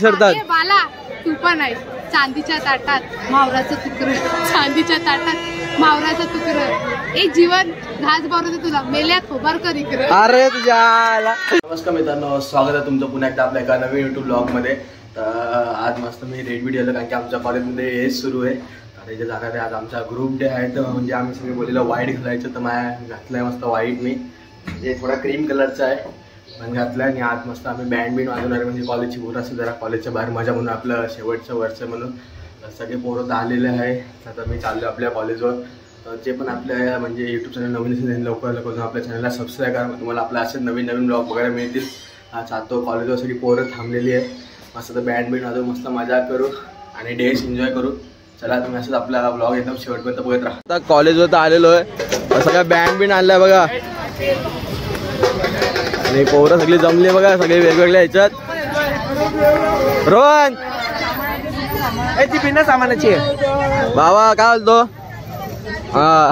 विसरतात. बाला तू पण आहे. चांदीच्या ताटात मावराचं तुकडं, चांदीच्या ताटात मावराचं तुकडं, एक जीवन घास भरवते तुला मेल्यात उभार कर इकडे. अरे तुझ्या नमस्कार मित्रांनो, स्वागत आहे तुमचं पुन्हा एकदा आपल्या एका नवीन यूट्यूब ब्लॉग मध्ये. तर आज मस्त मी रेड व्हिडिओ कारण की आमच्या कॉलेजमध्ये हेच सुरू आहे. तर इथे जाणार आहे. आज आमचा ग्रुप डे आहे. तर म्हणजे आम्ही सगळे बोललेलं व्हाईट घालायचं, तर माझ्या घातलाय मस्त व्हाईट. मी म्हणजे थोडा क्रीम कलरचा आहे पण घातलाय. आणि आज मस्त आम्ही बँड बिंड वाजवणार आहे. म्हणजे कॉलेजची पोरं असं जरा कॉलेजच्या बाहेर मजा म्हणून आपलं शेवटचं वर्ष म्हणून सगळे पोरं तर आलेले आहे. आता मी चाललो आपल्या कॉलेजवर. तर जे पण आपल्या म्हणजे यूट्यूब चॅनल नवीन असेल त्यांनी लवकर आपल्या चॅनलला सबस्क्राईब करा. तुम्हाला आपल्या असे नवीन नवीन ब्लॉग बघायला मिळतील. आज आतो कॉलेजवर सगळी पोरं थांबलेली आहे. मस्त तर बँड बिंड वाजवू, मस्त मजा करू आणि डेज एन्जॉय करू. चला तुम्ही असंच आपला ब्लॉग एकदम शेवटपर्यंत बघत राहा. आता कॉलेजवर तर आलेलो आहे. सगळ्या बँड बिंड आणलाय बघा. आणि पोरं सगळी जमली बघा, सगळे वेगवेगळ्या ह्याच्यात. रोहन ती बिना सामानाची आहे बाबा, काय बोलतो? हा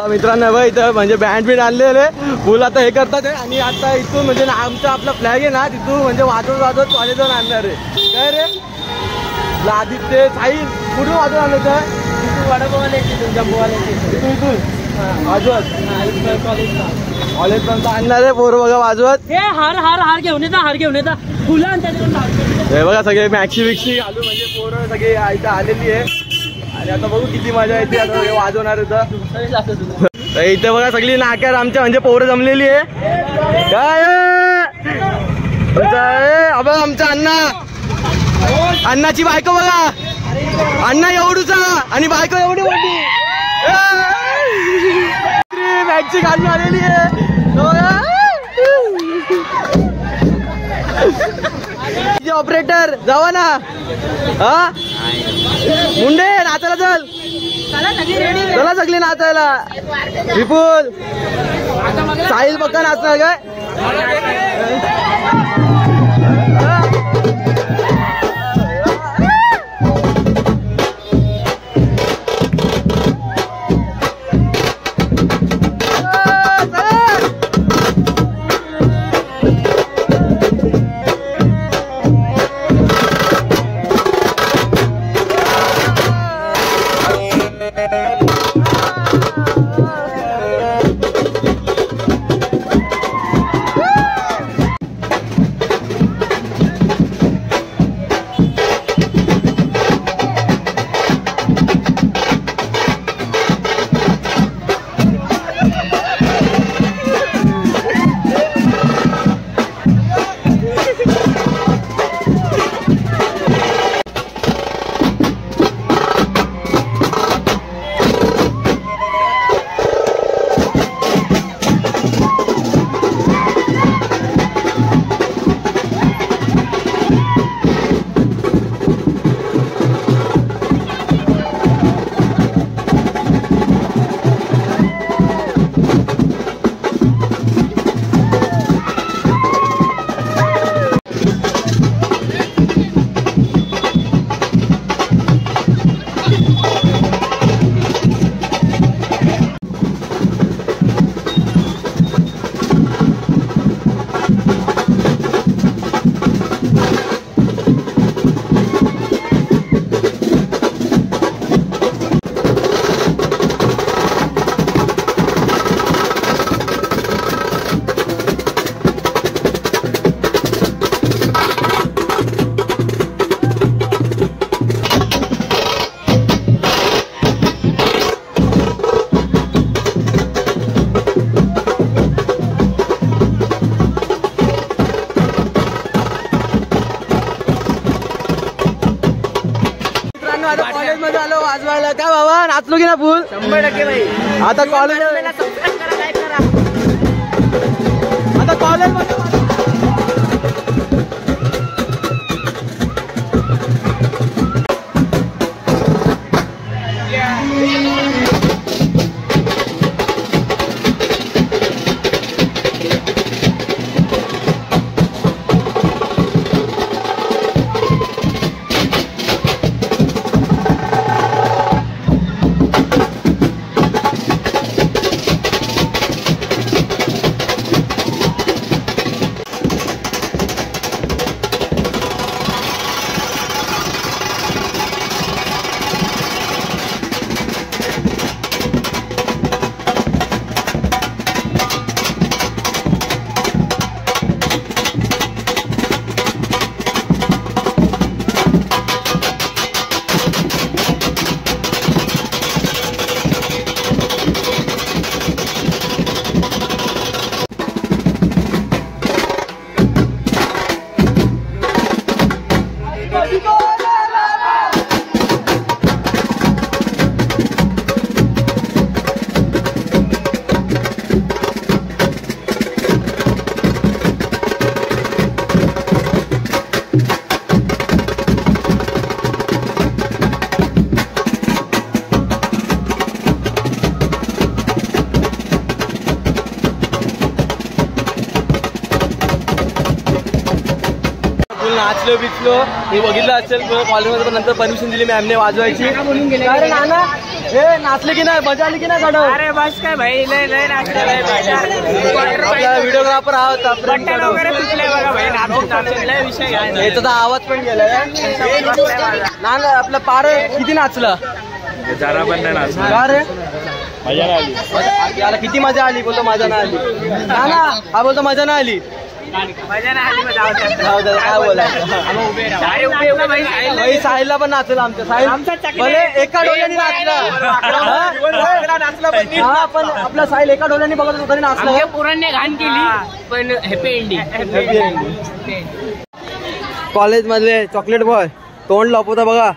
मित्रांनो बाई, इथं म्हणजे बँड बीड आणलेले फुल आता हे करतात. आणि आता इथून म्हणजे आमचा आपला फ्लॅग आहे ना, तिथून म्हणजे वाजवत वाजवत कॉलेजवर आणणार आहे. काय रे आदित्य साहिल कुठून वाजवून आणलं तर वडापावाला तुमच्या पोवाला इथून वाजवत कॉलेज पर्यंत आणणार आहे. पोरं बघा वाजवत. हार घेऊन येता, हार घेऊन येता, फुलं हे बघा सगळे मॅक्सी विक्सी घालून म्हणजे पोरं सगळे इथं आलेली आहे. आणि आता बघू किती मजा येते. आता हे वाजवणार इथं. इथे बघा सगळी नाक्यात आमच्या म्हणजे पोरं जमलेली आहे. काय अबे आमचा अण्णा, अण्णाची बायको बघा. अण्णा एवढूचा आणि बायको एवढी मोठी. मॅक्सी घालून आलेली आहे. ऑपरेटर जावा ना. हा मुंडे नाचायला चल. चला सगळी नाचायला. विपुल साहिल पक्का नाचणार काय? कॉलेज मध्ये आलो वाजवायला. काय बाबा नाचलो की ना फुल? 100% भाई. आता कॉलेज आता कॉलेज मध्ये नाचलो बिचलो हे बघितलं असेल कॉलेजमध्ये, पण नंतर परमिशन दिली मॅमने वाजवायची. अरे नाना हे नाचले की नाही, मजा आली की नाही कडव? अरे बस काय भाई, लय लय आपला व्हिडिओग्राफर हा होता वगैरे तुटले बघा भाई, लय विषय याचा तर आवाज पण गेलाय. नाना आपला पार किती नाचला? जरा पण नाही नाचला. का रे? मजा नाही आली. याला किती मजा आली? बोलतो मजा नाही आली. नाना हा बोलतो मजा नाही आली. मजा नाही आली. काय बोलायचं? साहिलला पण नाचला आमच्या. साहिल भले एका डोळ्याने नाचला, हा पण आपला साहिल एका डोळ्याने बघत होता तरी नाचला. पोरांनी घाण केली पण हॅपी एंडिंग. कॉलेज मधले चॉकलेट बॉय तोंड लपवता बघा,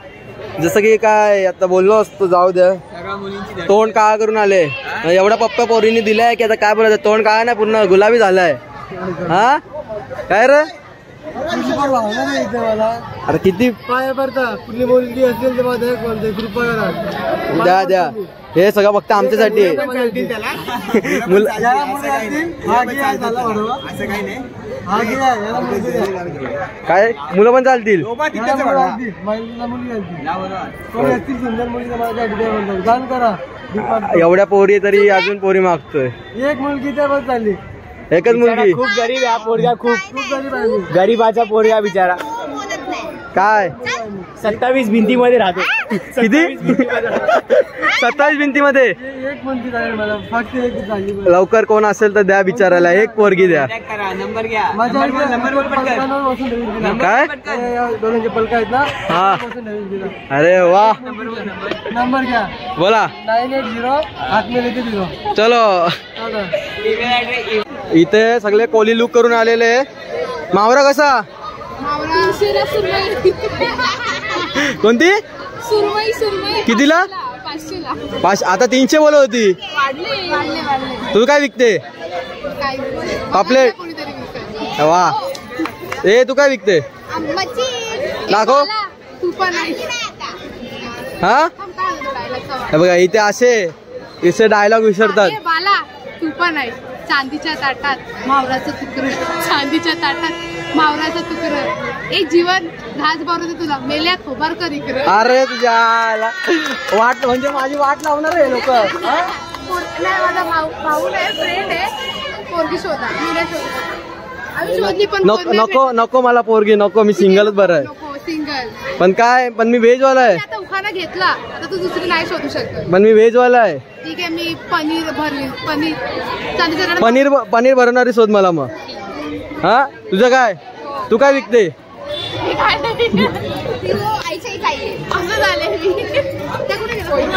जसं की काय आता बोललो असतो. जाऊ द्या, तोंड काळा करून आले. एवढा पप्पा पोरीने दिलाय की आता काय बोलायचं, तोंड काळा नाही पूर्ण गुलाबी झालाय. हा काय रे? अरे किती पाय पडता कुठली मुलगी असेल तर माझ्या कृपा करा. द्या द्या, हे सगळं फक्त आमच्यासाठी आहे. काय मुलं पण चालतील? एवढ्या पोरी तरी अजून पोरी मागतोय. एक मुलगी त्या बस झाली. एकच मुलगी. खूप गरीब आहे पोरगा, खूप गरीब आहे. गरीबाचा पोरगा बिचारा. काय 27 भिंतीमध्ये राहतो. किती? 27 भिंतीमध्ये. एक मुलगी झाली मला, फक्त एक झाली. लवकर कोण असेल तर द्या बिचारायला, एक पोरगी द्या. नंबर घ्या. माझ्या पलकांवर बसून ठेवून दिला. काय दोघांचे पलका आहेत ना, हा. बसून ठेवून दिला. अरे वा, नंबर घ्या. बोला. 980 हात में लेके दिलो. चलो, इथे सगळे कोली लुक करून आलेले. मावरा कसा? कोणती? कितीला? 500. आता 300 बोलत होती. तू काय विकते? पापलेट. वा, ए तू काय विकते? दाखव. हा बघा, इथे इथे डायलॉग विसरतात. तू पण आहे चांदीच्या ताटात मावराचं तुकडं, चांदीच्या ताटात मावराचं तुकडं. एक जीवन घास भरवते तुला, मेल्यात खोबार कर इकडे. अरे तुझ्या वाट म्हणजे माझी वाट लावणार आहे लोक. नाही, माझा भाऊ नाही, फ्रेंड आहे. पोरगी शोधा, मी नाही शोधत. आम्ही शोधली पण नको नको मला पोरगी नको, मी सिंगलच बरं आहे. सिंगल. पण काय, पण मी व्हेज वाला आहे. आता उखाणा घेतला, आता तू दुसरी नाही शोधू शकत. पण मी व्हेज वाला आहे. ठीक आहे, मी पनीर भरली. पनीर पनीर भरणारी शोध मला मग. हा तुझं काय? तू काय विकते?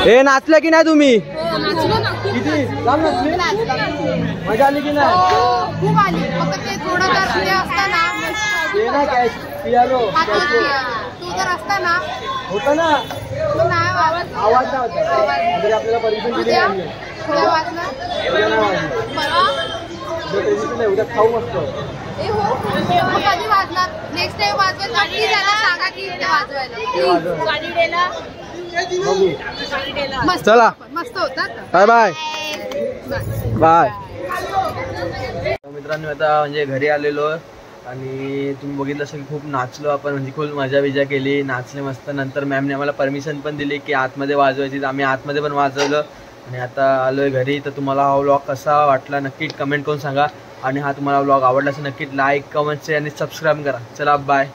हे नाचल्या की नाही तुम्ही? किती मजा आली की नाही? खूप आली. फक्त ते थोडं जर असताना तू जर असताना होता ना, आवाज नव्हता. आपल्याला परमिशन दिली नाही. उद्या खाऊ मस्त. कधी वाजणार? नेक्स्ट टाइम वाजवेल नक्की, त्याला सांगा की वाजवायला. चला, मस्त होता. Bye bye bye. मित्रांनो, आता म्हणजे घरी आलेलो आणि तुम्ही बघितलं असेल खूप नाचलो आपण, म्हणजे खूप मजा विजा केली, नाचले मस्त. नंतर मॅमने आम्हाला परमिशन पण दिली की आतमध्ये वाजवायची, आम्ही आतमध्ये पण वाजवलं. आणि आता आलोय घरी. तर तुम्हाला हा व्लॉग कसा वाटला नक्की कमेंट करून सांगा. आणि हा तुम्हाला व्लॉग आवडला असेल नक्की लाईक, कमेंट, शेअर आणि सबस्क्राईब करा. चला बाय.